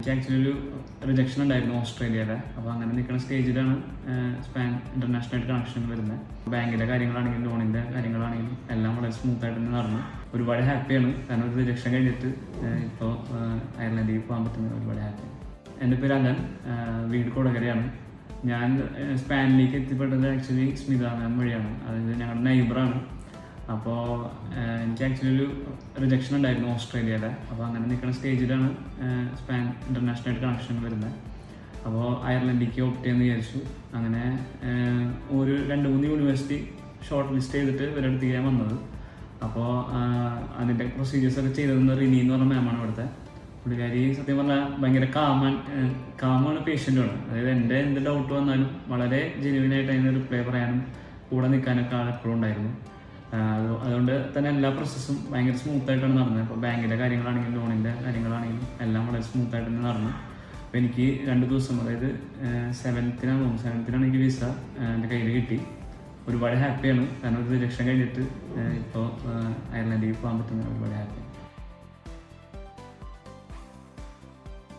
എനിക്ക് ആക്ച്വലി ഒരു റിജക്ഷൻ ഉണ്ടായിരുന്നു ഓസ്ട്രേലിയയിലെ. അപ്പോൾ അങ്ങനെ നിൽക്കുന്ന സ്റ്റേജിലാണ് സ്പാൻ ഇൻ്റർനാഷണൽ കണക്ഷൻ വരുന്നത്. ബാങ്കിൻ്റെ കാര്യങ്ങളാണെങ്കിലും ലോണിൻ്റെ കാര്യങ്ങളാണെങ്കിലും എല്ലാം വളരെ സ്മൂത്തായിട്ട് തന്നെ നടന്നു. ഒരുപാട് ഹാപ്പിയാണ്, കാരണം ഒരു റിജക്ഷൻ കഴിഞ്ഞിട്ട് ഇപ്പോൾ അയർലൻഡിലേക്ക് പോകാൻ പറ്റുന്നത് ഒരുപാട് ഹാപ്പിയാണ്. എൻ്റെ പേര് അലൻ, വീട് കൊടകരയാണ്. ഞാൻ സ്പാനിലേക്ക് എത്തിപ്പെട്ടത് ആക്ച്വലി സ്മിത മാം വഴിയാണ്. അതായത് ഞങ്ങളുടെ നെയ്ബറാണ്. അപ്പോൾ എനിക്ക് ആക്ച്വലി ഒരു റിജക്ഷൻ ഉണ്ടായിരുന്നു ഓസ്ട്രേലിയയിലെ. അപ്പോൾ അങ്ങനെ നിൽക്കുന്ന സ്റ്റേജിലാണ് സ്പാൻ ഇൻ്റർനാഷണൽ കണക്ഷൻ വരുന്നത്. അപ്പോൾ അയർലൻഡിലേക്ക് ഓപ്റ്റ് ചെയ്യുമെന്ന് വിചാരിച്ചു. അങ്ങനെ ഒരു 2-3 യൂണിവേഴ്സിറ്റി ഷോർട്ട് ലിസ്റ്റ് ചെയ്തിട്ട് ഇവരടുത്തേക്ക് ഞാൻ വന്നത്. അപ്പോൾ അതിൻ്റെ പ്രൊസീജിയേഴ്സൊക്കെ ചെയ്തതെന്ന് റിനി എന്ന് പറഞ്ഞ മാമാണ് ഇവിടുത്തെ. പുള്ളിക്കാരി സത്യം പറഞ്ഞാൽ ഭയങ്കര കാമാണ്, പേഷ്യൻ്റാണ്. അതായത് എന്ത് ഡൗട്ട് വന്നാലും വളരെ ജെന്യുവിനായിട്ട് അതിന് റിപ്ലൈ പറയാനും കൂടെ നിൽക്കാനൊക്കെ എപ്പോഴും ഉണ്ടായിരുന്നു. അതുകൊണ്ട് തന്നെ എല്ലാ പ്രോസസ്സും ഭയങ്കര സ്മൂത്തായിട്ടാണ് നടന്നത്. അപ്പോൾ ബാങ്കിൻ്റെ കാര്യങ്ങളാണെങ്കിലും ലോണിൻ്റെ കാര്യങ്ങളാണെങ്കിലും എല്ലാം വളരെ സ്മൂത്തായിട്ട് തന്നെ നടന്നു. അപ്പോൾ എനിക്ക് 2 ദിവസം, അതായത് 7th-നാണ് എനിക്ക് വിസ എൻ്റെ കയ്യിൽ കിട്ടി. ഒരുപാട് ഹാപ്പിയാണ്, കാരണം ഒരു റിജക്ഷൻ കഴിഞ്ഞിട്ട് ഇപ്പോൾ അയർലൻഡിലേക്ക് പോകാൻ പറ്റുന്നത് ഒരുപാട് ഹാപ്പി.